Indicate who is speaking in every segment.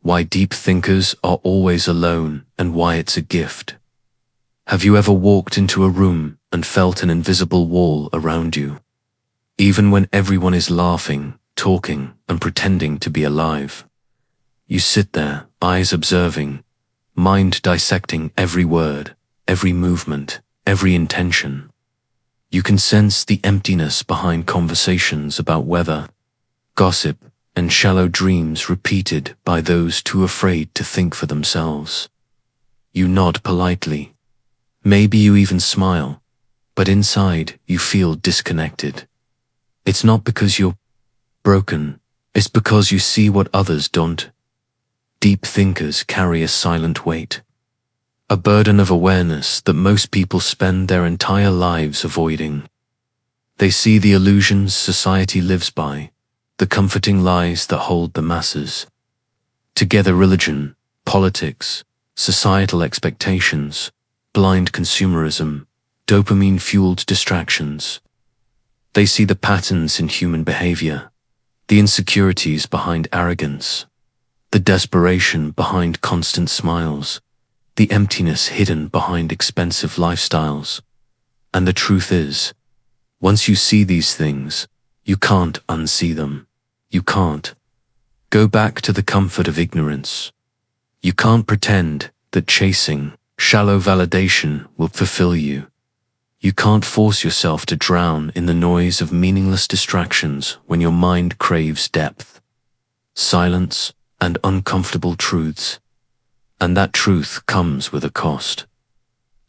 Speaker 1: Why deep thinkers are always alone and why it's a gift. Have you ever walked into a room and felt an invisible wall around you? Even when everyone is laughing, talking, and pretending to be alive. You sit there, eyes observing, mind dissecting every word, every movement, every intention. You can sense the emptiness behind conversations about weather, gossip, and shallow dreams repeated by those too afraid to think for themselves. You nod politely. Maybe you even smile, but inside you feel disconnected. It's not because you're broken, it's because you see what others don't. Deep thinkers carry a silent weight, a burden of awareness that most people spend their entire lives avoiding. They see the illusions society lives by, the comforting lies that hold the masses. Together religion, politics, societal expectations, blind consumerism, dopamine-fueled distractions. They see the patterns in human behavior, the insecurities behind arrogance, the desperation behind constant smiles, the emptiness hidden behind expensive lifestyles. And the truth is, once you see these things, you can't unsee them. You can't go back to the comfort of ignorance. You can't pretend that chasing shallow validation will fulfill you. You can't force yourself to drown in the noise of meaningless distractions when your mind craves depth, silence, and uncomfortable truths. And that truth comes with a cost.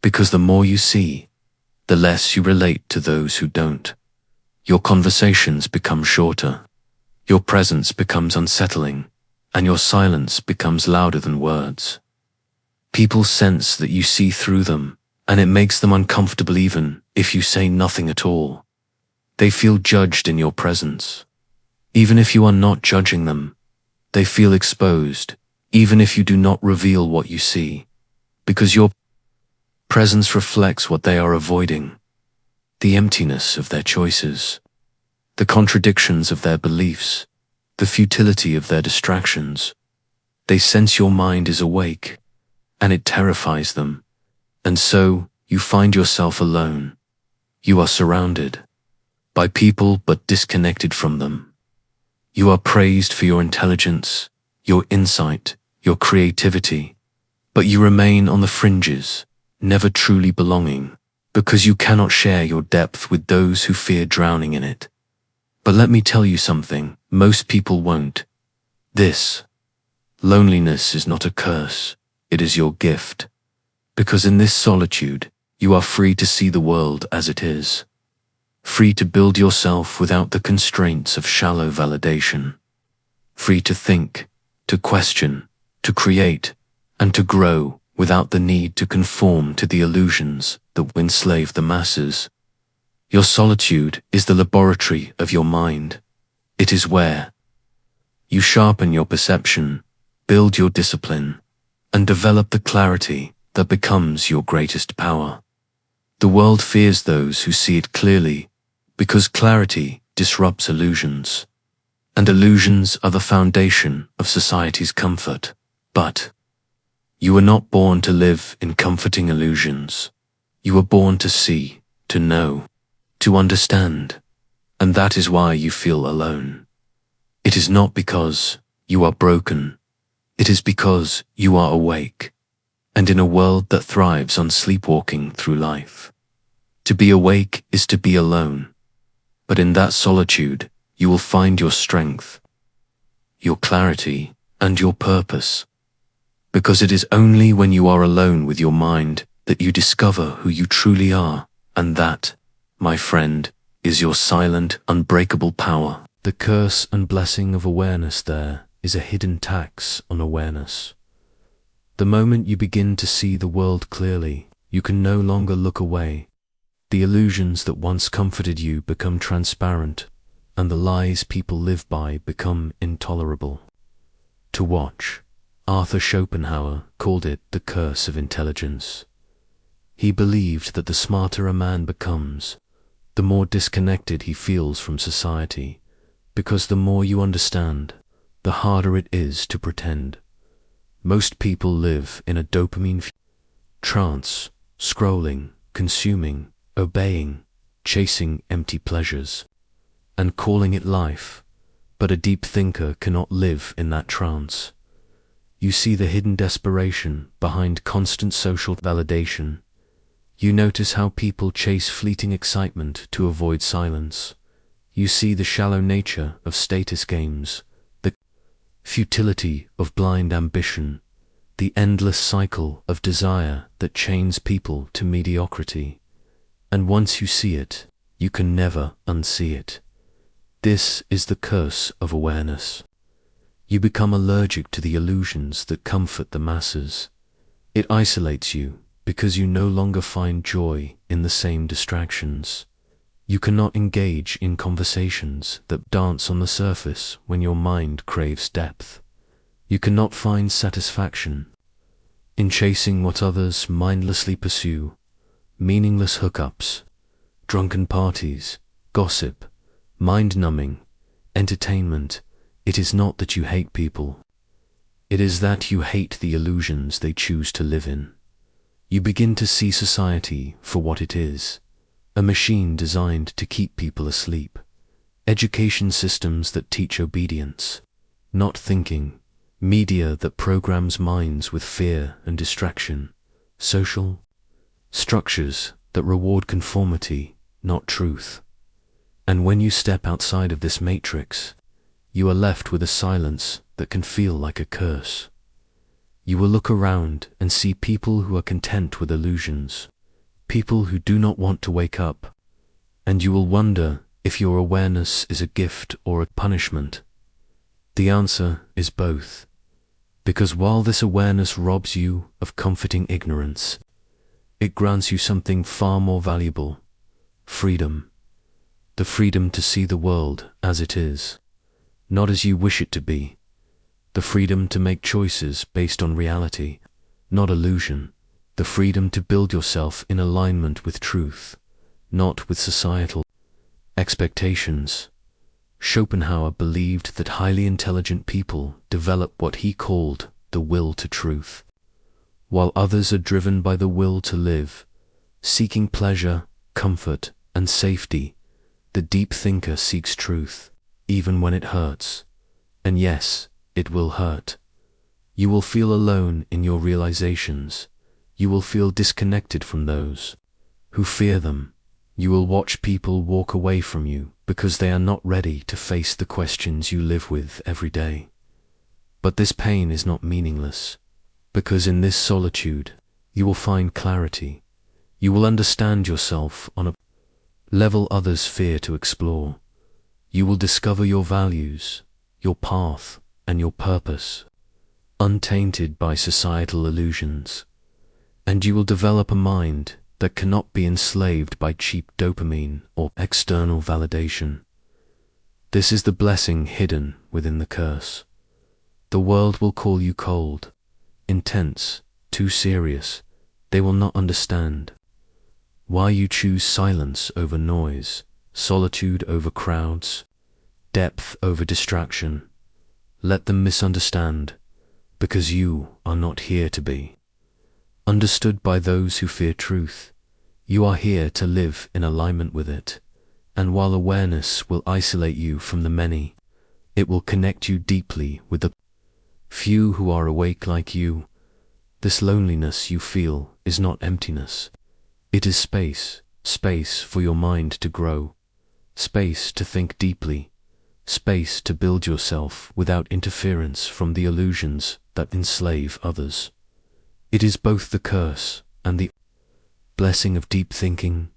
Speaker 1: Because the more you see, the less you relate to those who don't. Your conversations become shorter, your presence becomes unsettling, and your silence becomes louder than words. People sense that you see through them, and it makes them uncomfortable even if you say nothing at all. They feel judged in your presence. Even if you are not judging them, they feel exposed, even if you do not reveal what you see, because your presence reflects what they are avoiding, the emptiness of their choices, the contradictions of their beliefs, the futility of their distractions. They sense your mind is awake, and it terrifies them. And so, you find yourself alone. You are surrounded by people but disconnected from them. You are praised for your intelligence, your insight, your creativity, but you remain on the fringes, never truly belonging, because you cannot share your depth with those who fear drowning in it. But let me tell you something, most people won't. This loneliness is not a curse, it is your gift. Because in this solitude, you are free to see the world as it is. Free to build yourself without the constraints of shallow validation. Free to think, to question, to create, and to grow without the need to conform to the illusions that enslave the masses. Your solitude is the laboratory of your mind. It is where you sharpen your perception, build your discipline, and develop the clarity that becomes your greatest power. The world fears those who see it clearly, because clarity disrupts illusions, and illusions are the foundation of society's comfort. But you were not born to live in comforting illusions. You were born to see, to know, to understand, and that is why you feel alone. It is not because you are broken, it is because you are awake, and in a world that thrives on sleepwalking through life. To be awake is to be alone, but in that solitude you will find your strength, your clarity, and your purpose. Because it is only when you are alone with your mind that you discover who you truly are, and that, my friend, is your silent, unbreakable power. The curse and blessing of awareness there is a hidden tax on awareness. The moment you begin to see the world clearly, you can no longer look away. The illusions that once comforted you become transparent, and the lies people live by become intolerable to watch. Arthur Schopenhauer called it the curse of intelligence. He believed that the smarter a man becomes, the more disconnected he feels from society, because the more you understand, the harder it is to pretend. Most people live in a dopamine trance, scrolling, consuming, obeying, chasing empty pleasures, and calling it life. But a deep thinker cannot live in that trance. You see the hidden desperation behind constant social validation. You notice how people chase fleeting excitement to avoid silence. You see the shallow nature of status games, the futility of blind ambition, the endless cycle of desire that chains people to mediocrity. And once you see it, you can never unsee it. This is the curse of awareness. You become allergic to the illusions that comfort the masses. It isolates you because you no longer find joy in the same distractions. You cannot engage in conversations that dance on the surface when your mind craves depth. You cannot find satisfaction in chasing what others mindlessly pursue: meaningless hookups, drunken parties, gossip, mind-numbing entertainment. It is not that you hate people. It is that you hate the illusions they choose to live in. You begin to see society for what it is: a machine designed to keep people asleep. Education systems that teach obedience, not thinking. Media that programs minds with fear and distraction. Social structures that reward conformity, not truth. And when you step outside of this matrix, you are left with a silence that can feel like a curse. You will look around and see people who are content with illusions, people who do not want to wake up, and you will wonder if your awareness is a gift or a punishment. The answer is both, because while this awareness robs you of comforting ignorance, it grants you something far more valuable: freedom. The freedom to see the world as it is, not as you wish it to be. The freedom to make choices based on reality, not illusion. The freedom to build yourself in alignment with truth, not with societal expectations. Schopenhauer believed that highly intelligent people develop what he called the will to truth, while others are driven by the will to live, seeking pleasure, comfort, and safety. The deep thinker seeks truth, even when it hurts. And yes, it will hurt. You will feel alone in your realizations. You will feel disconnected from those who fear them. You will watch people walk away from you because they are not ready to face the questions you live with every day. But this pain is not meaningless, because in this solitude, you will find clarity. You will understand yourself on a level others fear to explore. You will discover your values, your path, and your purpose, untainted by societal illusions. And you will develop a mind that cannot be enslaved by cheap dopamine or external validation. This is the blessing hidden within the curse. The world will call you cold, intense, too serious. They will not understand why you choose silence over noise, solitude over crowds, depth over distraction. Let them misunderstand, because you are not here to be understood by those who fear truth. You are here to live in alignment with it, and while awareness will isolate you from the many, it will connect you deeply with the few who are awake like you. This loneliness you feel is not emptiness. It is space, space for your mind to grow, space to think deeply, space to build yourself without interference from the illusions that enslave others. It is both the curse and the blessing of deep thinking,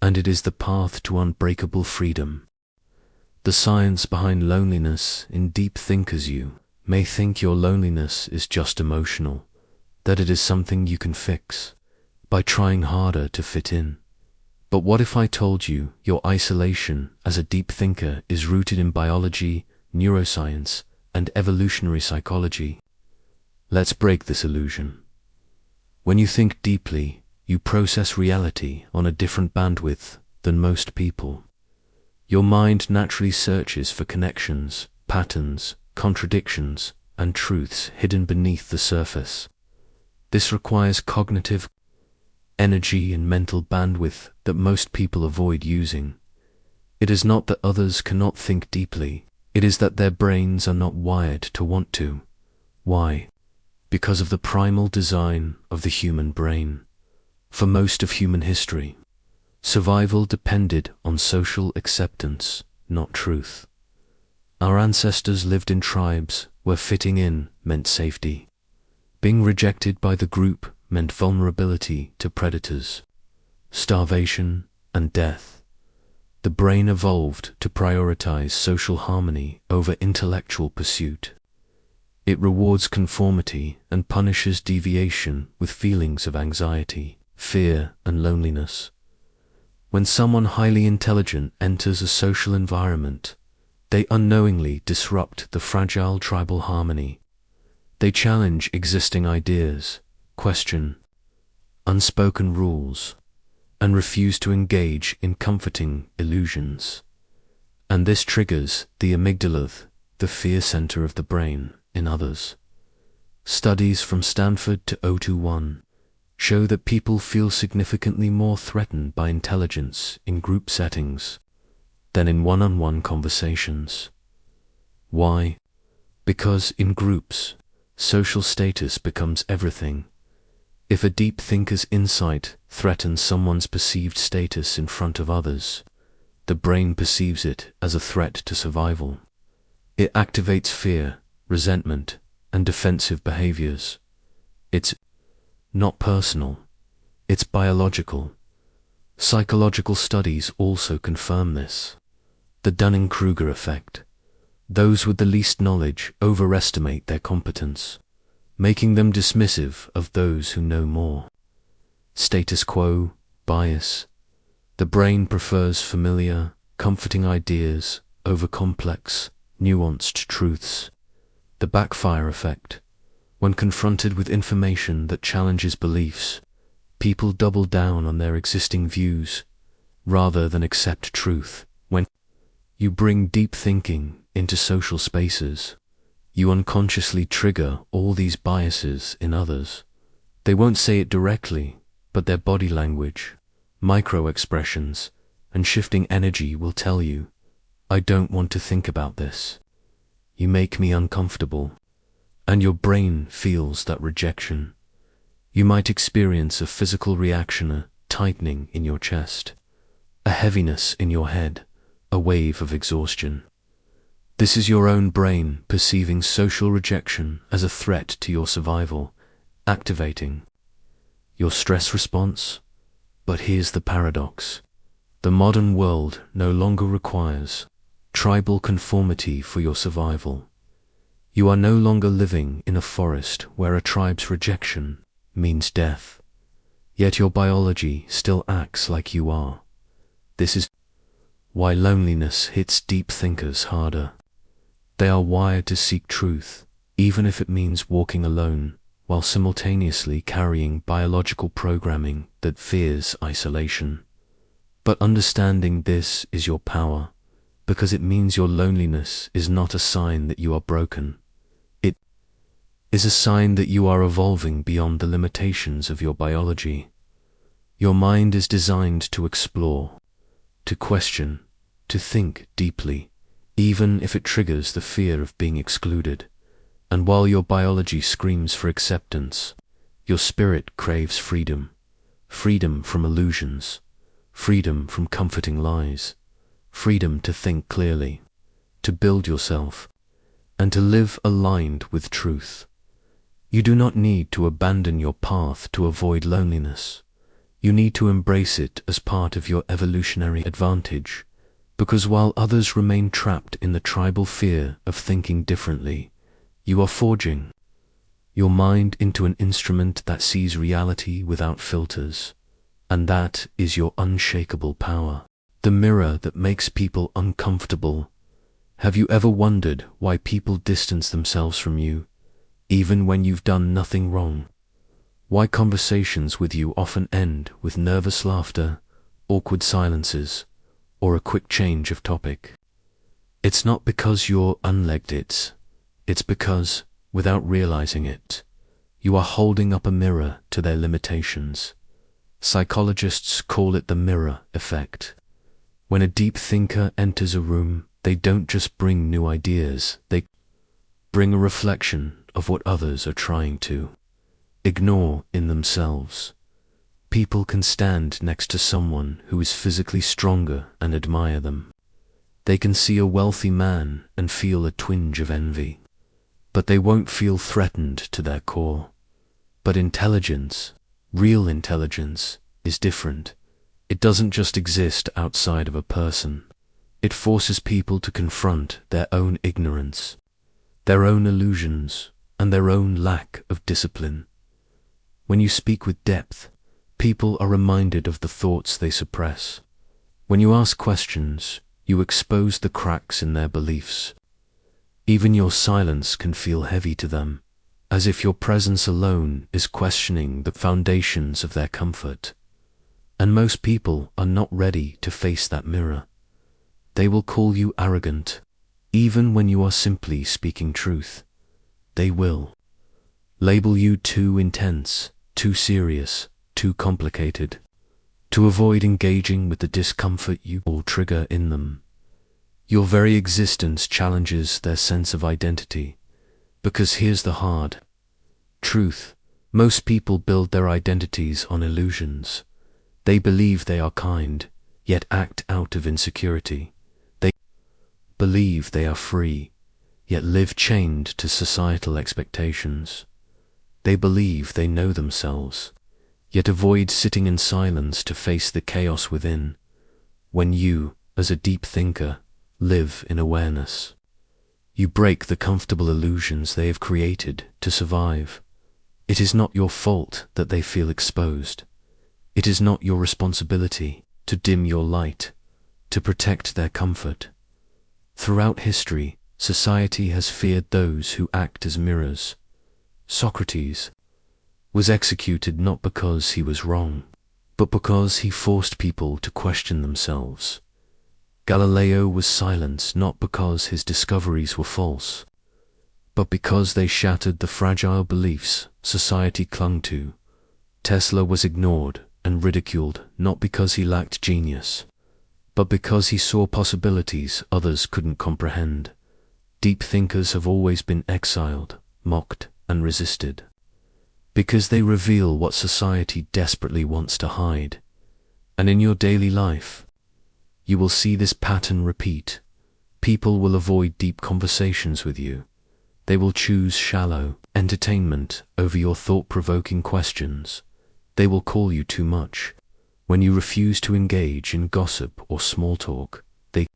Speaker 1: and it is the path to unbreakable freedom. The science behind loneliness in deep thinkers. You may think your loneliness is just emotional, that it is something you can fix by trying harder to fit in. But what if I told you your isolation as a deep thinker is rooted in biology, neuroscience, and evolutionary psychology? Let's break this illusion. When you think deeply, you process reality on a different bandwidth than most people. Your mind naturally searches for connections, patterns, contradictions, and truths hidden beneath the surface. This requires cognitive energy and mental bandwidth that most people avoid using. It is not that others cannot think deeply, it is that their brains are not wired to want to. Why? Because of the primal design of the human brain. For most of human history, survival depended on social acceptance, not truth. Our ancestors lived in tribes where fitting in meant safety. Being rejected by the group meant vulnerability to predators, starvation, and death. The brain evolved to prioritize social harmony over intellectual pursuit. It rewards conformity and punishes deviation with feelings of anxiety, fear, and loneliness. When someone highly intelligent enters a social environment, they unknowingly disrupt the fragile tribal harmony. They challenge existing ideas, question unspoken rules, and refuse to engage in comforting illusions. And this triggers the amygdala, the fear center of the brain, in others. Studies from Stanford to 021 show that people feel significantly more threatened by intelligence in group settings than in one-on-one conversations. Why? Because in groups, social status becomes everything. If a deep thinker's insight threatens someone's perceived status in front of others, the brain perceives it as a threat to survival. It activates fear, resentment, and defensive behaviors. It's not personal, it's biological. Psychological studies also confirm this. The Dunning-Kruger effect. Those with the least knowledge overestimate their competence, making them dismissive of those who know more. Status quo, bias. The brain prefers familiar, comforting ideas over complex, nuanced truths. The backfire effect. When confronted with information that challenges beliefs, people double down on their existing views rather than accept truth. When you bring deep thinking into social spaces, you unconsciously trigger all these biases in others. They won't say it directly, but their body language, micro-expressions, and shifting energy will tell you, I don't want to think about this. You make me uncomfortable. And your brain feels that rejection. You might experience a physical reaction, a tightening in your chest, a heaviness in your head, a wave of exhaustion. This is your own brain perceiving social rejection as a threat to your survival, activating your stress response. But here's the paradox. The modern world no longer requires tribal conformity for your survival. You are no longer living in a forest where a tribe's rejection means death. Yet your biology still acts like you are. This is why loneliness hits deep thinkers harder. They are wired to seek truth, even if it means walking alone, while simultaneously carrying biological programming that fears isolation. But understanding this is your power, because it means your loneliness is not a sign that you are broken. It is a sign that you are evolving beyond the limitations of your biology. Your mind is designed to explore, to question, to think deeply, even if it triggers the fear of being excluded. And while your biology screams for acceptance, your spirit craves freedom. Freedom from illusions, freedom from comforting lies, freedom to think clearly, to build yourself, and to live aligned with truth. You do not need to abandon your path to avoid loneliness. You need to embrace it as part of your evolutionary advantage, because while others remain trapped in the tribal fear of thinking differently, you are forging your mind into an instrument that sees reality without filters, and that is your unshakable power, the mirror that makes people uncomfortable. Have you ever wondered why people distance themselves from you, even when you've done nothing wrong? Why conversations with you often end with nervous laughter, awkward silences, or a quick change of topic? It's not because you're unlegged, it's because without realizing it. You are holding up a mirror to their limitations. Psychologists call it the mirror effect. When a deep thinker enters a room, they don't just bring new ideas, they bring a reflection of what others are trying to ignore in themselves. People can stand next to someone who is physically stronger and admire them. They can see a wealthy man and feel a twinge of envy. But they won't feel threatened to their core. But intelligence, real intelligence, is different. It doesn't just exist outside of a person. It forces people to confront their own ignorance, their own illusions, and their own lack of discipline. When you speak with depth, people are reminded of the thoughts they suppress. When you ask questions, you expose the cracks in their beliefs. Even your silence can feel heavy to them, as if your presence alone is questioning the foundations of their comfort. And most people are not ready to face that mirror. They will call you arrogant, even when you are simply speaking truth. They will label you too intense, too serious, too complicated, to avoid engaging with the discomfort you will trigger in them. Your very existence challenges their sense of identity, because here's the hard truth. Most people build their identities on illusions. They believe they are kind, yet act out of insecurity. They believe they are free, yet live chained to societal expectations. They believe they know themselves, yet avoid sitting in silence to face the chaos within. When you, as a deep thinker, live in awareness, you break the comfortable illusions they have created to survive. It is not your fault that they feel exposed. It is not your responsibility to dim your light, to protect their comfort. Throughout history, society has feared those who act as mirrors. Socrates was executed not because he was wrong, but because he forced people to question themselves. Galileo was silenced not because his discoveries were false, but because they shattered the fragile beliefs society clung to. Tesla was ignored and ridiculed not because he lacked genius, but because he saw possibilities others couldn't comprehend. Deep thinkers have always been exiled, mocked, and resisted, because they reveal what society desperately wants to hide. And in your daily life, you will see this pattern repeat. People will avoid deep conversations with you. They will choose shallow entertainment over your thought-provoking questions. They will call you too much. When you refuse to engage in gossip or small talk, they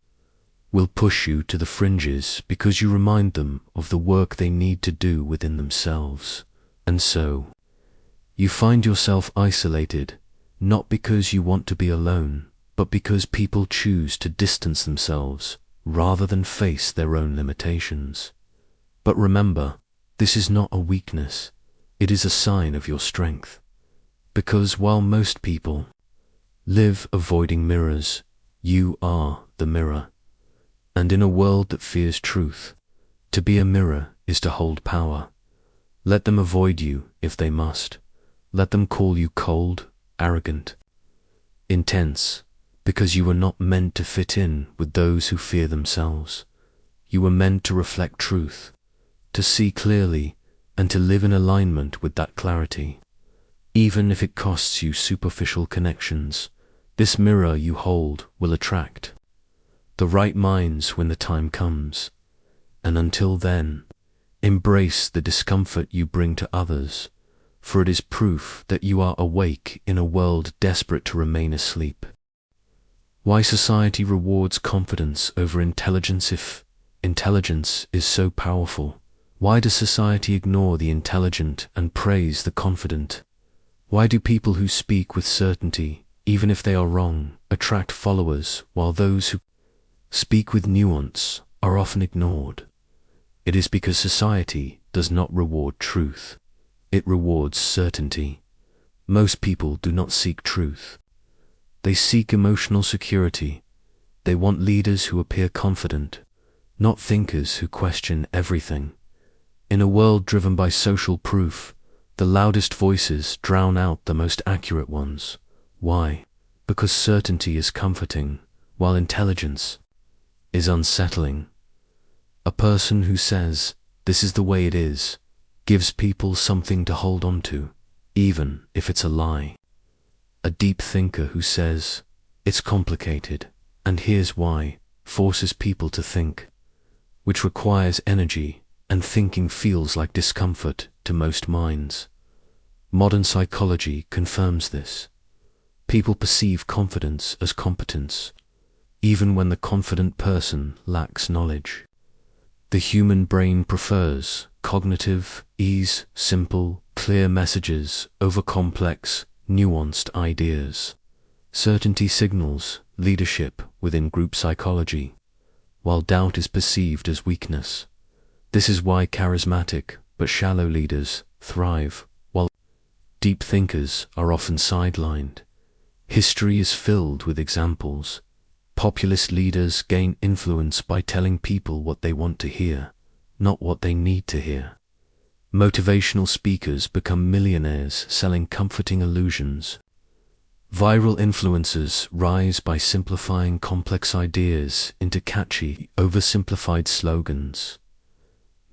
Speaker 1: will push you to the fringes because you remind them of the work they need to do within themselves. And so, you find yourself isolated, not because you want to be alone, but because people choose to distance themselves rather than face their own limitations. But remember, this is not a weakness. It is a sign of your strength. Because while most people live avoiding mirrors, you are the mirror. And in a world that fears truth, to be a mirror is to hold power. Let them avoid you if they must. Let them call you cold, arrogant, intense, because you were not meant to fit in with those who fear themselves. You were meant to reflect truth, to see clearly, and to live in alignment with that clarity. Even if it costs you superficial connections, this mirror you hold will attract the right minds when the time comes. And until then, embrace the discomfort you bring to others, for it is proof that you are awake in a world desperate to remain asleep. Why society rewards confidence over intelligence if intelligence is so powerful? Why does society ignore the intelligent and praise the confident? Why do people who speak with certainty, even if they are wrong, attract followers, while those who speak with nuance are often ignored? It is because society does not reward truth. It rewards certainty. Most people do not seek truth. They seek emotional security. They want leaders who appear confident, not thinkers who question everything. In a world driven by social proof, the loudest voices drown out the most accurate ones. Why? Because certainty is comforting, while intelligence is unsettling. A person who says, "This is the way it is," gives people something to hold on to, even if it's a lie. A deep thinker who says, "It's complicated, and here's why," forces people to think, which requires energy, and thinking feels like discomfort to most minds. Modern psychology confirms this. People perceive confidence as competence, even when the confident person lacks knowledge. The human brain prefers cognitive ease, simple, clear messages over complex, nuanced ideas. Certainty signals leadership within group psychology, while doubt is perceived as weakness. This is why charismatic but shallow leaders thrive, while deep thinkers are often sidelined. History is filled with examples. Populist leaders gain influence by telling people what they want to hear, not what they need to hear. Motivational speakers become millionaires selling comforting illusions. Viral influencers rise by simplifying complex ideas into catchy, oversimplified slogans.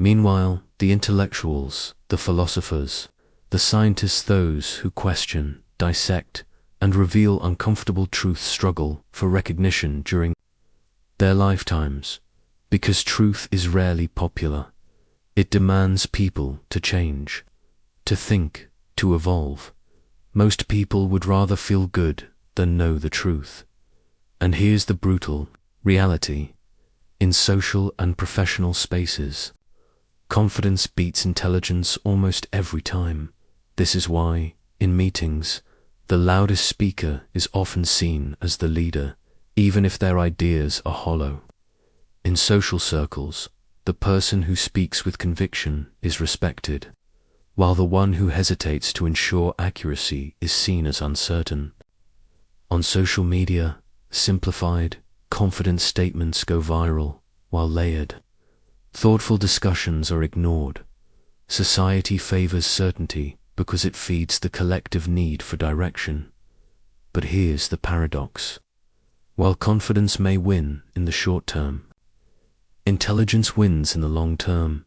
Speaker 1: Meanwhile, the intellectuals, the philosophers, the scientists, those who question, dissect, and reveal uncomfortable truths struggle for recognition during their lifetimes. Because truth is rarely popular, it demands people to change, to think, to evolve. Most people would rather feel good than know the truth. And here's the brutal reality. In social and professional spaces, confidence beats intelligence almost every time. This is why, in meetings, the loudest speaker is often seen as the leader, even if their ideas are hollow. In social circles, the person who speaks with conviction is respected, while the one who hesitates to ensure accuracy is seen as uncertain. On social media, simplified, confident statements go viral, while layered, thoughtful discussions are ignored. Society favors certainty because it feeds the collective need for direction. But here's the paradox. While confidence may win in the short term, intelligence wins in the long term.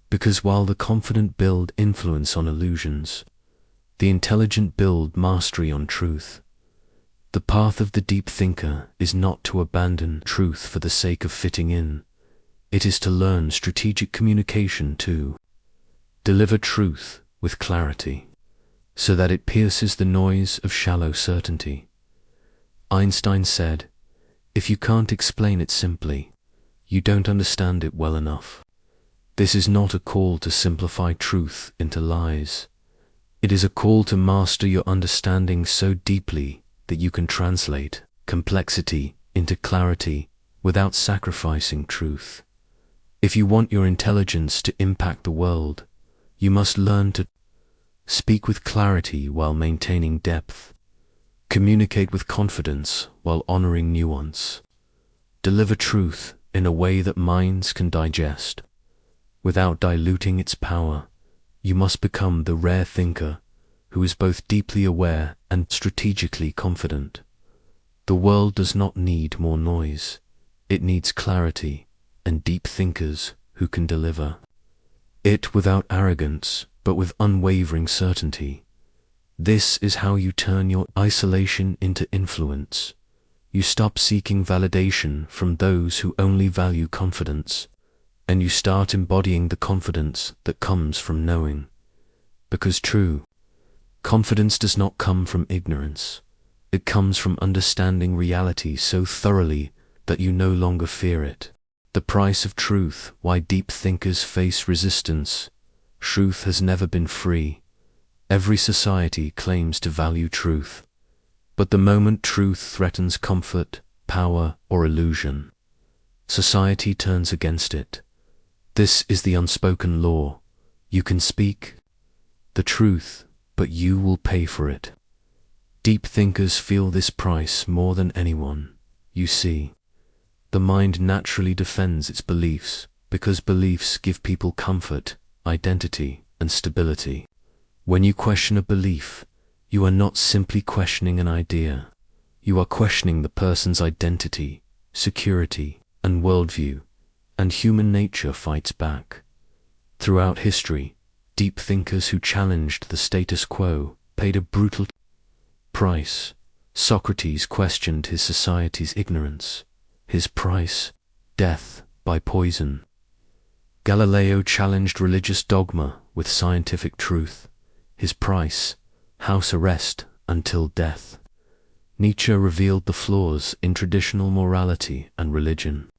Speaker 1: Because while the confident build influence on illusions, the intelligent build mastery on truth. The path of the deep thinker is not to abandon truth for the sake of fitting in. It is to learn strategic communication to deliver truth with clarity, so that it pierces the noise of shallow certainty. Einstein said, "If you can't explain it simply, you don't understand it well enough." This is not a call to simplify truth into lies. It is a call to master your understanding so deeply that you can translate complexity into clarity without sacrificing truth. If you want your intelligence to impact the world, you must learn to speak with clarity while maintaining depth, communicate with confidence while honoring nuance, deliver truth in a way that minds can digest, without diluting its power. You must become the rare thinker who is both deeply aware and strategically confident. The world does not need more noise. It needs clarity and deep thinkers who can deliver it without arrogance, but with unwavering certainty. This is how you turn your isolation into influence. You stop seeking validation from those who only value confidence, and you start embodying the confidence that comes from knowing. Because true confidence does not come from ignorance. It comes from understanding reality so thoroughly that you no longer fear it. The price of truth, why deep thinkers face resistance. Truth has never been free. Every society claims to value truth. But the moment truth threatens comfort, power, or illusion, society turns against it. This is the unspoken law. You can speak the truth, but you will pay for it. Deep thinkers feel this price more than anyone. You see, the mind naturally defends its beliefs because beliefs give people comfort, identity, and stability. When you question a belief, you are not simply questioning an idea. You are questioning the person's identity, security, and worldview, and human nature fights back. Throughout history, deep thinkers who challenged the status quo paid a brutal price. Socrates questioned his society's ignorance. His price, death by poison. Galileo challenged religious dogma with scientific truth. His price, house arrest until death. Nietzsche revealed the flaws in traditional morality and religion.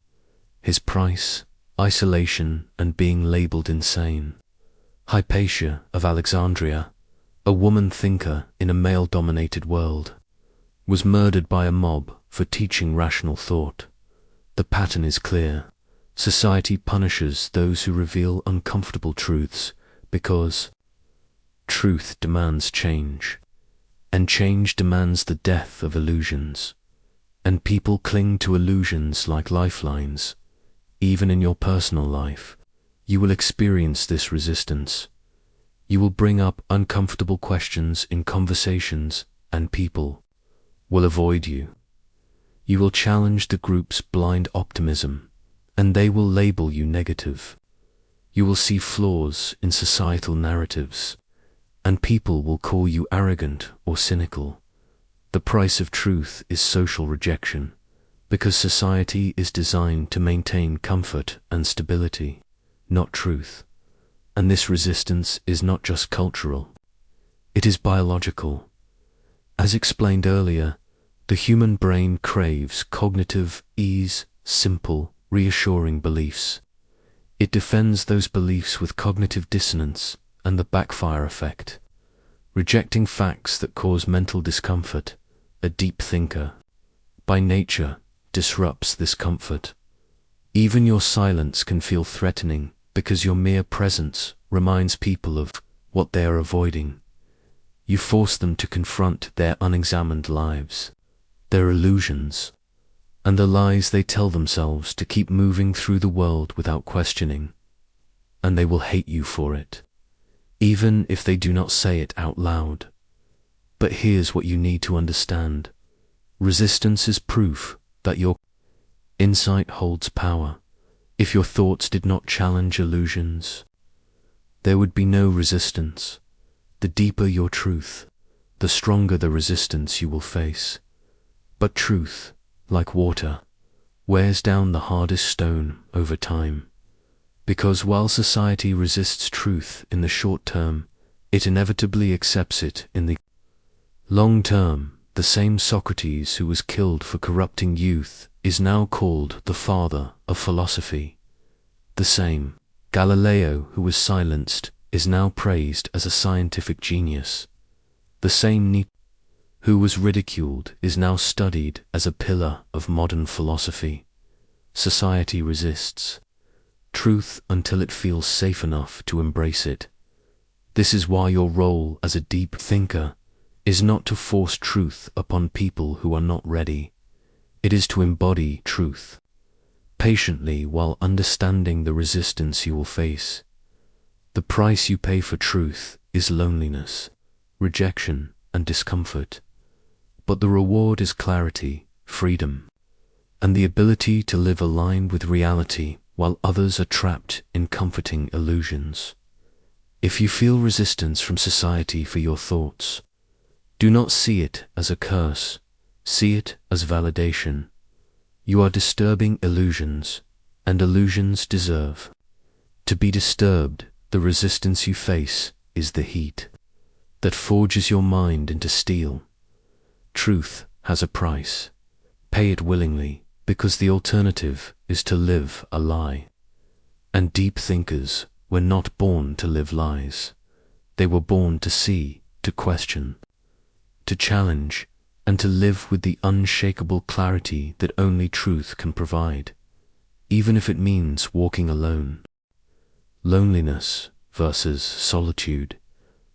Speaker 1: His price, isolation and being labeled insane. Hypatia of Alexandria, a woman thinker in a male-dominated world, was murdered by a mob for teaching rational thought. The pattern is clear. Society punishes those who reveal uncomfortable truths because truth demands change, and change demands the death of illusions. And people cling to illusions like lifelines. Even in your personal life, you will experience this resistance. You will bring up uncomfortable questions in conversations, and people will avoid you. You will challenge the group's blind optimism, and they will label you negative. You will see flaws in societal narratives, and people will call you arrogant or cynical. The price of truth is social rejection, because society is designed to maintain comfort and stability, not truth. And this resistance is not just cultural, it is biological. As explained earlier, the human brain craves cognitive ease, simple, reassuring beliefs. It defends those beliefs with cognitive dissonance and the backfire effect, rejecting facts that cause mental discomfort. A deep thinker, by nature, disrupts this comfort. Even your silence can feel threatening because your mere presence reminds people of what they are avoiding. You force them to confront their unexamined lives, their illusions, and the lies they tell themselves to keep moving through the world without questioning. And they will hate you for it, even if they do not say it out loud. But here's what you need to understand. Resistance is proof that your insight holds power. If your thoughts did not challenge illusions, there would be no resistance. The deeper your truth, the stronger the resistance you will face. But truth, like water, wears down the hardest stone over time. Because while society resists truth in the short term, it inevitably accepts it in the long term. The same Socrates who was killed for corrupting youth is now called the father of philosophy. The same Galileo who was silenced is now praised as a scientific genius. The same Nietzsche who was ridiculed is now studied as a pillar of modern philosophy. Society resists truth until it feels safe enough to embrace it. This is why your role as a deep thinker is not to force truth upon people who are not ready. It is to embody truth patiently while understanding the resistance you will face. The price you pay for truth is loneliness, rejection, and discomfort. But the reward is clarity, freedom, and the ability to live aligned with reality while others are trapped in comforting illusions. If you feel resistance from society for your thoughts, do not see it as a curse, see it as validation. You are disturbing illusions, and illusions deserve to be disturbed. The resistance you face is the heat that forges your mind into steel. Truth has a price. Pay it willingly, because the alternative is to live a lie. And deep thinkers were not born to live lies. They were born to see, to question, to challenge, and to live with the unshakable clarity that only truth can provide, even if it means walking alone. Loneliness versus solitude.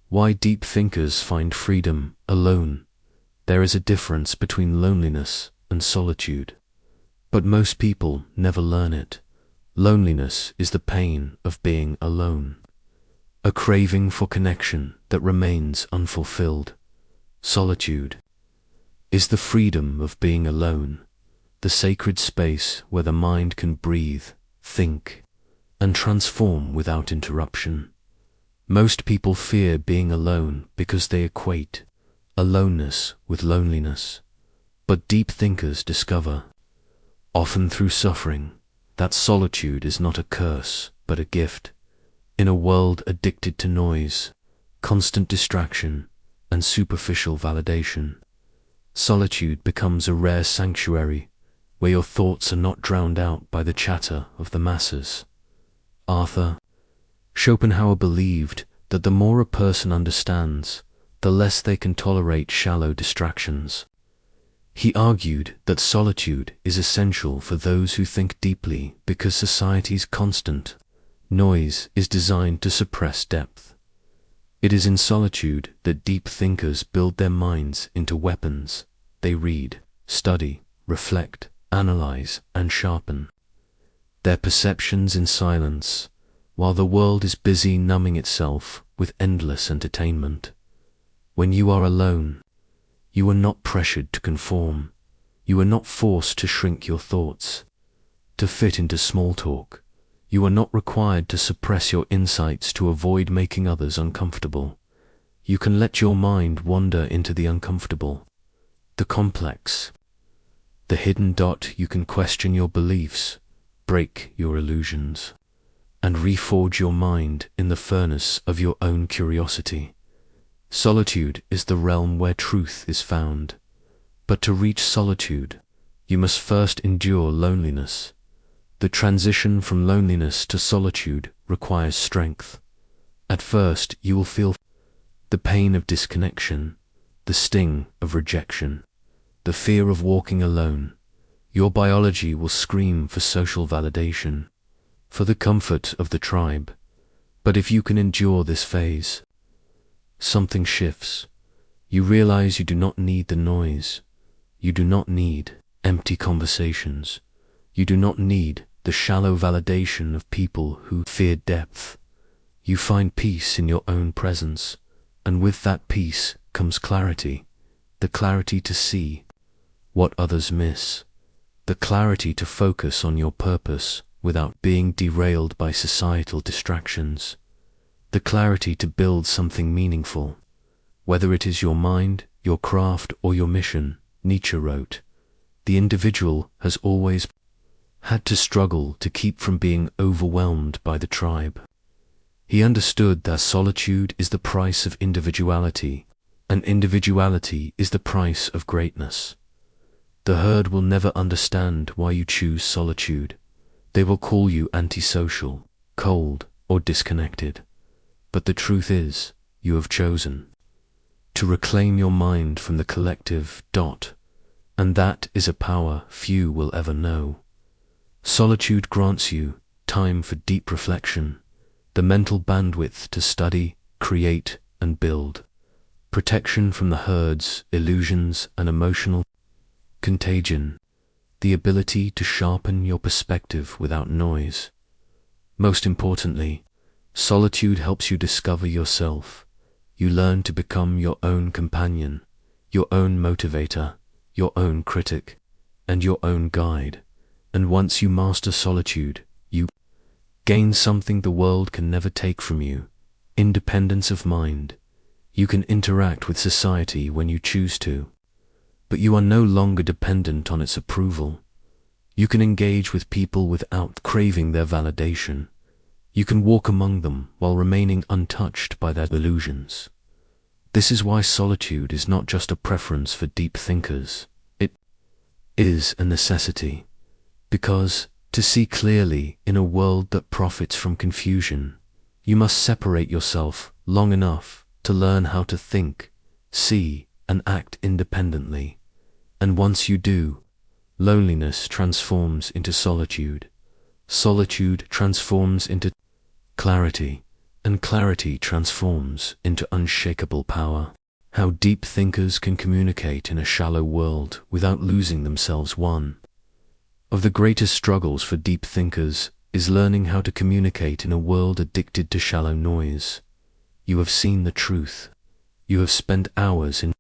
Speaker 1: Why deep thinkers find freedom alone. There is a difference between loneliness and solitude, but most people never learn it. Loneliness is the pain of being alone. a craving for connection that remains unfulfilled. Solitude is the freedom of being alone, the sacred space where the mind can breathe, think, and transform without interruption. Most people fear being alone because they equate aloneness with loneliness. But deep thinkers discover, often through suffering, that solitude is not a curse, but a gift. In a world addicted to noise, constant distraction, and superficial validation, solitude becomes a rare sanctuary where your thoughts are not drowned out by the chatter of the masses. Schopenhauer believed that the more a person understands, the less they can tolerate shallow distractions. He argued that solitude is essential for those who think deeply because society's constant noise is designed to suppress depth. It is in solitude that deep thinkers build their minds into weapons. They read, study, reflect, analyze, and sharpen their perceptions in silence, while the world is busy numbing itself with endless entertainment. When you are alone, you are not pressured to conform. You are not forced to shrink your thoughts, to fit into small talk. You are not required to suppress your insights to avoid making others uncomfortable. You can let your mind wander into the uncomfortable, the complex, the hidden. You can question your beliefs, break your illusions, and reforge your mind in the furnace of your own curiosity. Solitude is the realm where truth is found. But to reach solitude, you must first endure loneliness. The transition from loneliness to solitude requires strength. At first, you will feel the pain of disconnection, the sting of rejection, the fear of walking alone. Your biology will scream for social validation, for the comfort of the tribe. But if you can endure this phase, something shifts. You realize you do not need the noise. You do not need empty conversations. You do not need the shallow validation of people who fear depth. You find peace in your own presence, and with that peace comes clarity, the clarity to see what others miss, the clarity to focus on your purpose without being derailed by societal distractions, the clarity to build something meaningful, whether it is your mind, your craft, or your mission. Nietzsche wrote, "The individual has always had to struggle to keep from being overwhelmed by the tribe." He understood that solitude is the price of individuality, and individuality is the price of greatness. The herd will never understand why you choose solitude. They will call you antisocial, cold, or disconnected. But the truth is, you have chosen to reclaim your mind from the collective. And that is a power few will ever know. Solitude grants you time for deep reflection, the mental bandwidth to study, create, and build, protection from the herd's illusions and emotional contagion, the ability to sharpen your perspective without noise. Most importantly, solitude helps you discover yourself. You learn to become your own companion, your own motivator, your own critic, and your own guide. And once you master solitude, you gain something the world can never take from you: independence of mind. You can interact with society when you choose to, but you are no longer dependent on its approval. You can engage with people without craving their validation. You can walk among them while remaining untouched by their illusions. This is why solitude is not just a preference for deep thinkers. It is a necessity. Because, to see clearly in a world that profits from confusion, you must separate yourself long enough to learn how to think, see, and act independently. And once you do, loneliness transforms into solitude. Solitude transforms into clarity, and clarity transforms into unshakable power. How deep thinkers can communicate in a shallow world without losing themselves. One of the greatest struggles for deep thinkers is learning how to communicate in a world addicted to shallow noise. You have seen the truth. You have spent hours in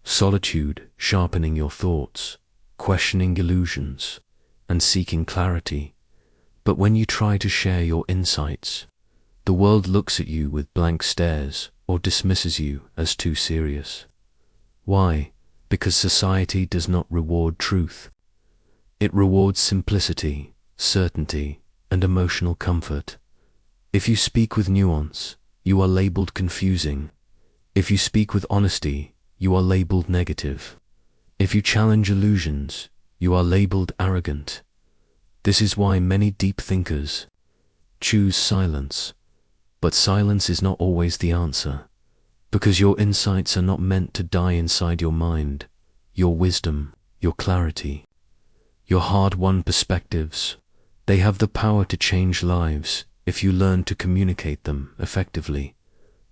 Speaker 1: solitude, sharpening your thoughts, questioning illusions, and seeking clarity. But when you try to share your insights, the world looks at you with blank stares or dismisses you as too serious. Why? Because society does not reward truth. It rewards simplicity, certainty, and emotional comfort. If you speak with nuance, you are labeled confusing. If you speak with honesty, you are labeled negative. If you challenge illusions, you are labeled arrogant. This is why many deep thinkers choose silence. But silence is not always the answer, because your insights are not meant to die inside your mind. Your wisdom, your clarity, your hard-won perspectives, they have the power to change lives if you learn to communicate them effectively.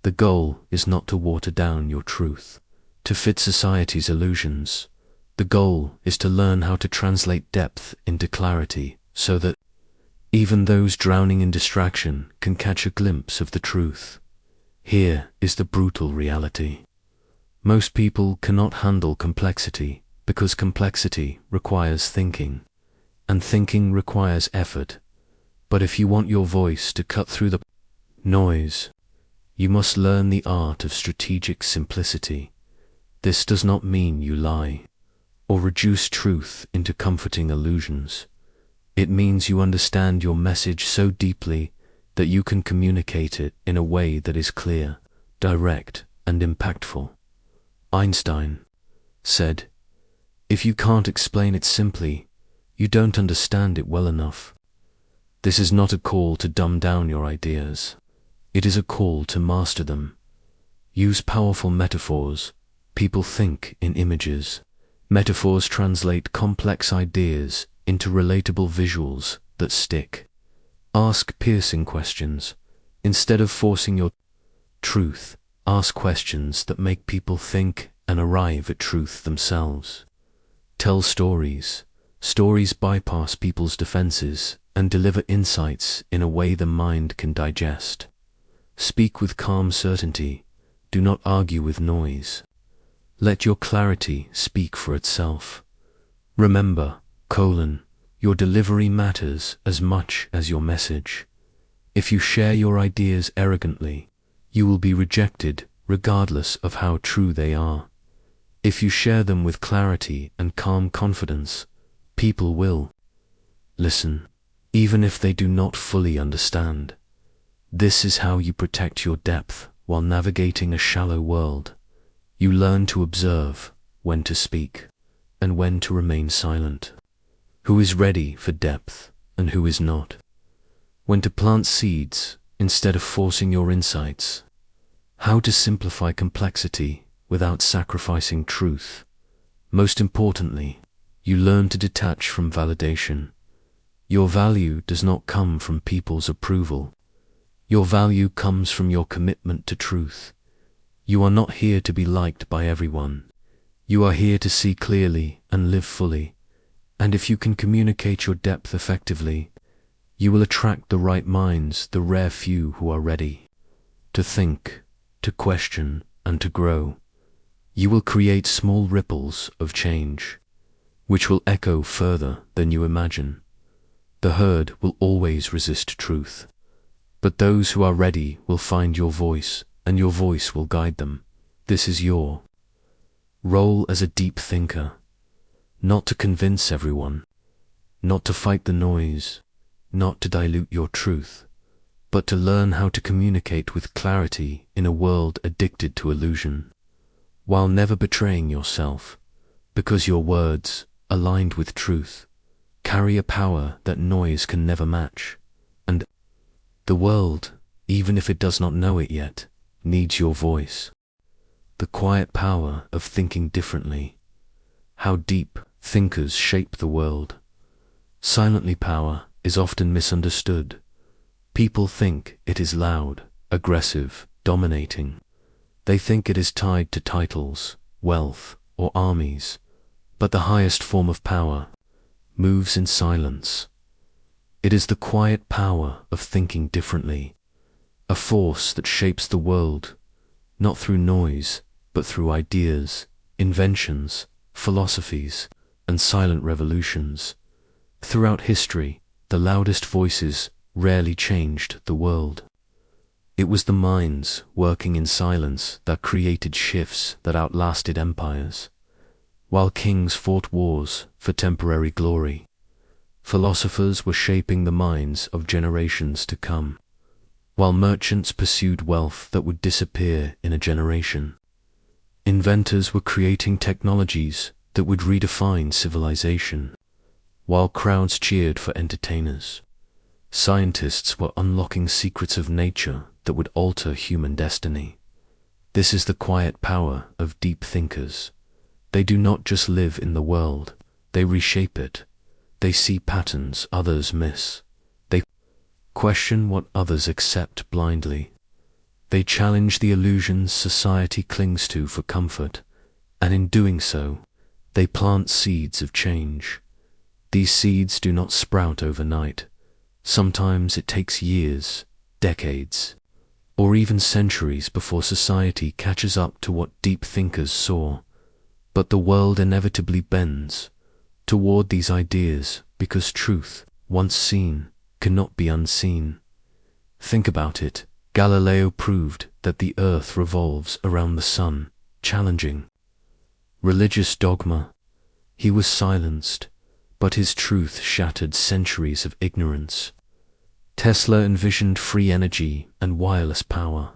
Speaker 1: The goal is not to water down your truth, to fit society's illusions. The goal is to learn how to translate depth into clarity so that even those drowning in distraction can catch a glimpse of the truth. Here is the brutal reality. Most people cannot handle complexity because complexity requires thinking, and thinking requires effort. But if you want your voice to cut through the noise, you must learn the art of strategic simplicity. This does not mean you lie or reduce truth into comforting illusions. It means you understand your message so deeply that you can communicate it in a way that is clear, direct, and impactful. Einstein said, "If you can't explain it simply, you don't understand it well enough." This is not a call to dumb down your ideas. It is a call to master them. Use powerful metaphors. People think in images. Metaphors translate complex ideas into relatable visuals that stick. Ask piercing questions. Instead of forcing your truth, ask questions that make people think and arrive at truth themselves. Tell stories. Stories bypass people's defenses and deliver insights in a way the mind can digest. Speak with calm certainty. Do not argue with noise. Let your clarity speak for itself. Remember, your delivery matters as much as your message. If you share your ideas arrogantly, you will be rejected regardless of how true they are. If you share them with clarity and calm confidence, people will listen, even if they do not fully understand. This is how you protect your depth while navigating a shallow world. You learn to observe when to speak and when to remain silent. Who is ready for depth and who is not. When to plant seeds instead of forcing your insights. How to simplify complexity without sacrificing truth. Most importantly, you learn to detach from validation. Your value does not come from people's approval. Your value comes from your commitment to truth. You are not here to be liked by everyone. You are here to see clearly and live fully. And if you can communicate your depth effectively, you will attract the right minds, the rare few who are ready to think, to question, and to grow. You will create small ripples of change, which will echo further than you imagine. The herd will always resist truth, but those who are ready will find your voice, and your voice will guide them. This is your role as a deep thinker. Not to convince everyone, not to fight the noise, not to dilute your truth, but to learn how to communicate with clarity in a world addicted to illusion, while never betraying yourself, because your words, aligned with truth, carry a power that noise can never match. And the world, even if it does not know it yet, needs your voice. The quiet power of thinking differently. How deep thinkers shape the world. Silently power is often misunderstood. People think it is loud, aggressive, dominating. They think it is tied to titles, wealth, or armies. But the highest form of power moves in silence. It is the quiet power of thinking differently. a force that shapes the world, not through noise, but through ideas, inventions, philosophies, and silent revolutions. Throughout history, the loudest voices rarely changed the world. It was the minds working in silence that created shifts that outlasted empires. While kings fought wars for temporary glory, philosophers were shaping the minds of generations to come. While merchants pursued wealth that would disappear in a generation, inventors were creating technologies that would redefine civilization. While crowds cheered for entertainers, scientists were unlocking secrets of nature that would alter human destiny. This is the quiet power of deep thinkers. They do not just live in the world, they reshape it. They see patterns others miss. They question what others accept blindly. They challenge the illusions society clings to for comfort, and in doing so, they plant seeds of change. These seeds do not sprout overnight. Sometimes it takes years, decades, or even centuries before society catches up to what deep thinkers saw. But the world inevitably bends toward these ideas because truth, once seen, cannot be unseen. Think about it. Galileo proved that the earth revolves around the sun, challenging religious dogma. He was silenced, but his truth shattered centuries of ignorance. Tesla envisioned free energy and wireless power.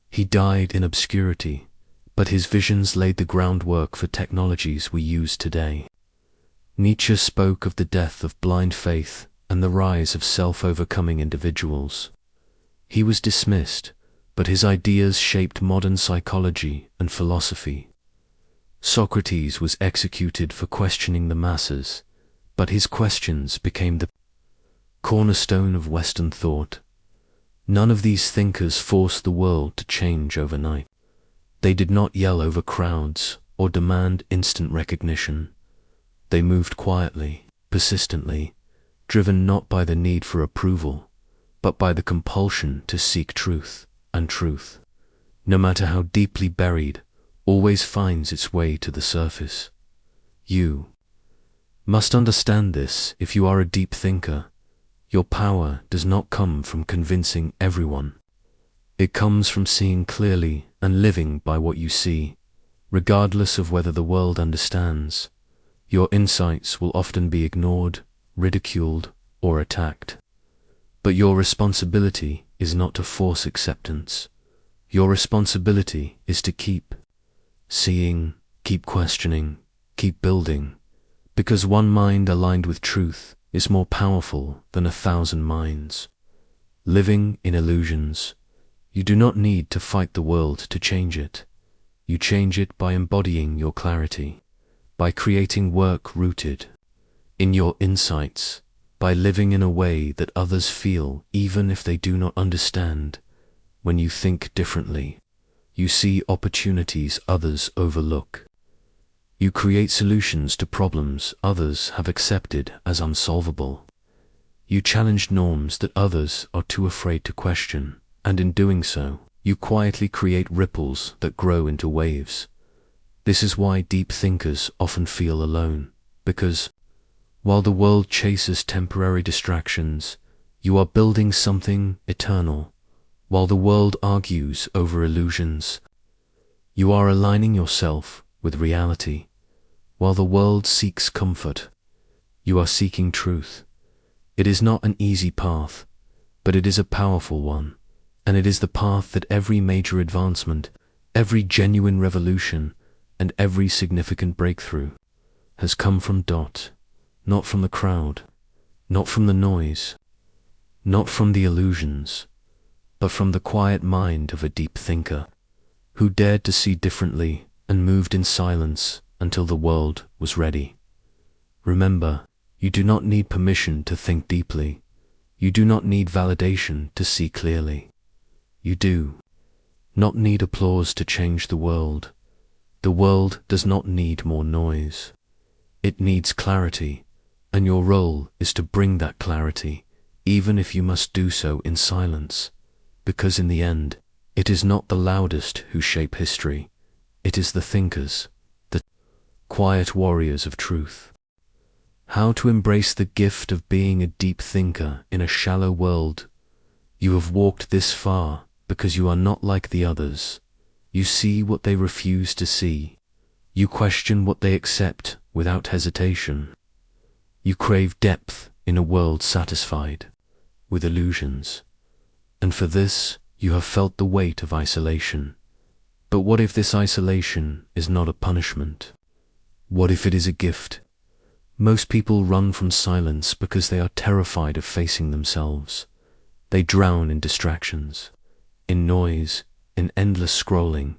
Speaker 1: He died in obscurity, but his visions laid the groundwork for technologies we use today. Nietzsche spoke of the death of blind faith and the rise of self-overcoming individuals. He was dismissed, but his ideas shaped modern psychology and philosophy. Socrates was executed for questioning the masses, but his questions became the cornerstone of Western thought. None of these thinkers forced the world to change overnight. They did not yell over crowds or demand instant recognition. They moved quietly, persistently, driven not by the need for approval, but by the compulsion to seek truth, and truth, no matter how deeply buried, always finds its way to the surface. You must understand this if you are a deep thinker. Your power does not come from convincing everyone. It comes from seeing clearly and living by what you see, regardless of whether the world understands. Your insights will often be ignored, ridiculed, or attacked. But your responsibility is not to force acceptance. Your responsibility is to keep seeing, keep questioning, keep building, because one mind aligned with truth is more powerful than 1,000 minds. Living in illusions, you do not need to fight the world to change it. You change it by embodying your clarity, by creating work rooted in your insights, by living in a way that others feel even if they do not understand. When you think differently, you see opportunities others overlook. You create solutions to problems others have accepted as unsolvable. You challenge norms that others are too afraid to question, and in doing so, you quietly create ripples that grow into waves. This is why deep thinkers often feel alone, because while the world chases temporary distractions, you are building something eternal. While the world argues over illusions, you are aligning yourself with reality. While the world seeks comfort, you are seeking truth. It is not an easy path, but it is a powerful one, and it is the path that every major advancement, every genuine revolution, and every significant breakthrough has come from. Not from the crowd, not from the noise, not from the illusions, but from the quiet mind of a deep thinker, who dared to see differently and moved in silence until the world was ready. Remember, you do not need permission to think deeply. You do not need validation to see clearly. You do not need applause to change the world. The world does not need more noise. It needs clarity, and your role is to bring that clarity, even if you must do so in silence. because in the end, it is not the loudest who shape history. It is the thinkers, the quiet warriors of truth. How to embrace the gift of being a deep thinker in a shallow world. You have walked this far because you are not like the others. You see what they refuse to see. You question what they accept without hesitation. You crave depth in a world satisfied with illusions. And for this, you have felt the weight of isolation. But what if this isolation is not a punishment? What if it is a gift? Most people run from silence because they are terrified of facing themselves. They drown in distractions, in noise, in endless scrolling,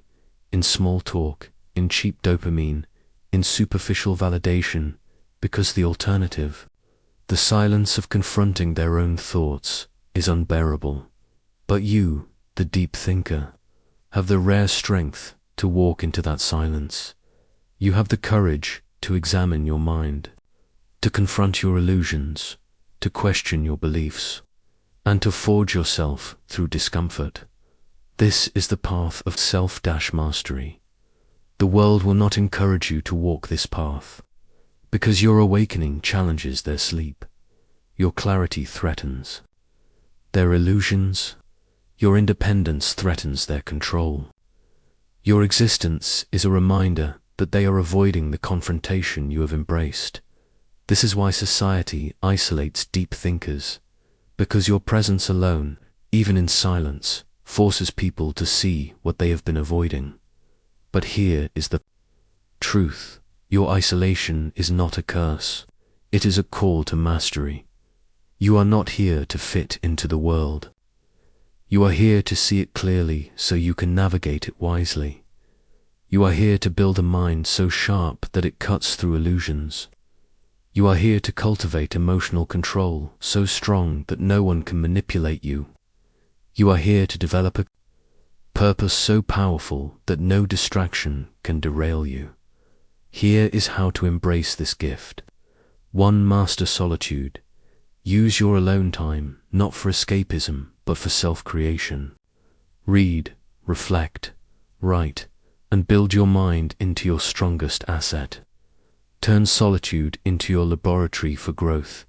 Speaker 1: in small talk, in cheap dopamine, in superficial validation, because the alternative, the silence of confronting their own thoughts, is unbearable. But you, the deep thinker, have the rare strength to walk into that silence. You have the courage to examine your mind, to confront your illusions, to question your beliefs, and to forge yourself through discomfort. This is the path of self-mastery. The world will not encourage you to walk this path, because your awakening challenges their sleep, your clarity threatens their illusions, your independence threatens their control. Your existence is a reminder that they are avoiding the confrontation you have embraced. This is why society isolates deep thinkers, because your presence alone, even in silence, forces people to see what they have been avoiding. But here is the truth. Your isolation is not a curse. It is a call to mastery. You are not here to fit into the world. You are here to see it clearly so you can navigate it wisely. You are here to build a mind so sharp that it cuts through illusions. You are here to cultivate emotional control so strong that no one can manipulate you. You are here to develop a purpose so powerful that no distraction can derail you. Here is how to embrace this gift. 1. Master solitude. Use your alone time, not for escapism, but for self-creation. Read, reflect, write, and build your mind into your strongest asset. Turn solitude into your laboratory for growth.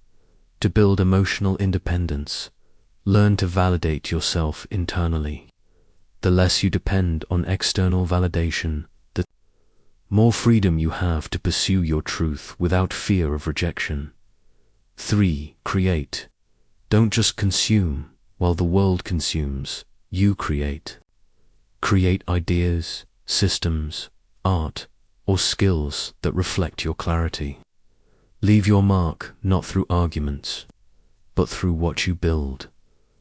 Speaker 1: To build emotional independence, learn to validate yourself internally. The less you depend on external validation, the more freedom you have to pursue your truth without fear of rejection. 3. Create. Don't just consume while the world consumes. You create. Create ideas, systems, art, or skills that reflect your clarity. Leave your mark not through arguments, but through what you build.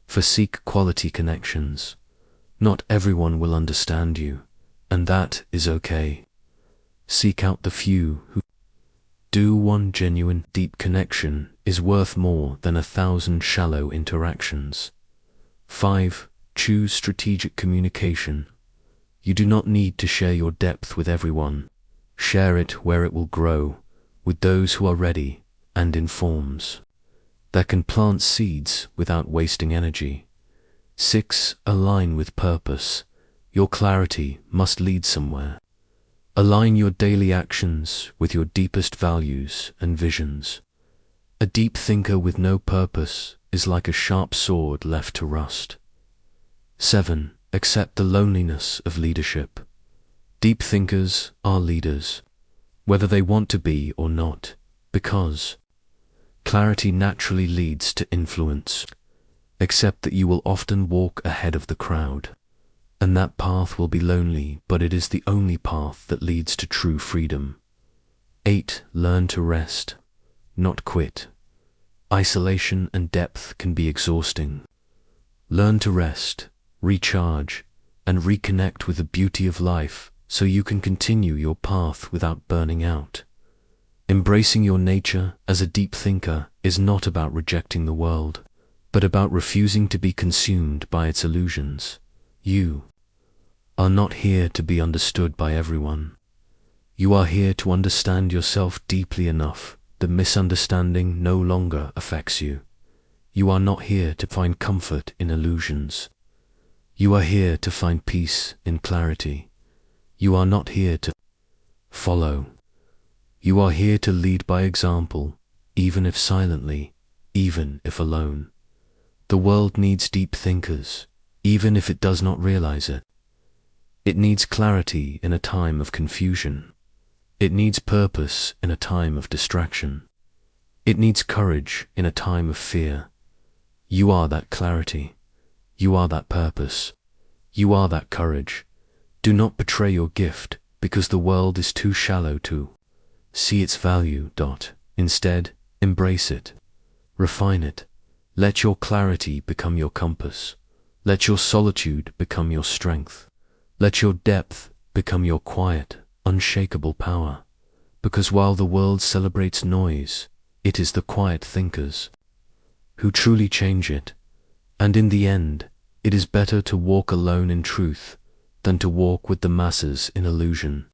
Speaker 1: For seek quality connections. Not everyone will understand you, and that is okay. Seek out the few who do. 1 genuine, deep connection is worth more than 1,000 shallow interactions. 5. Choose strategic communication. You do not need to share your depth with everyone. Share it where it will grow, with those who are ready and in forms that can plant seeds without wasting energy. 6. Align with purpose. Your clarity must lead somewhere. Align your daily actions with your deepest values and visions. A deep thinker with no purpose is like a sharp sword left to rust. 7. Accept the loneliness of leadership. Deep thinkers are leaders, whether they want to be or not, because clarity naturally leads to influence. Accept that you will often walk ahead of the crowd, and that path will be lonely, but it is the only path that leads to true freedom. 8. Learn to rest, not quit. Isolation and depth can be exhausting. Learn to rest, recharge, and reconnect with the beauty of life so you can continue your path without burning out. Embracing your nature as a deep thinker is not about rejecting the world, but about refusing to be consumed by its illusions. You are not here to be understood by everyone. You are here to understand yourself deeply enough that misunderstanding no longer affects you. You are not here to find comfort in illusions. You are here to find peace in clarity. You are not here to follow. You are here to lead by example, even if silently, even if alone. The world needs deep thinkers, even if it does not realize it. It needs clarity in a time of confusion. It needs purpose in a time of distraction. It needs courage in a time of fear. You are that clarity. You are that purpose. You are that courage. Do not betray your gift because the world is too shallow to see its value. Instead, embrace it. Refine it. Let your clarity become your compass. Let your solitude become your strength. Let your depth become your quiet, unshakable power. Because while the world celebrates noise, it is the quiet thinkers who truly change it. And in the end, it is better to walk alone in truth than to walk with the masses in illusion.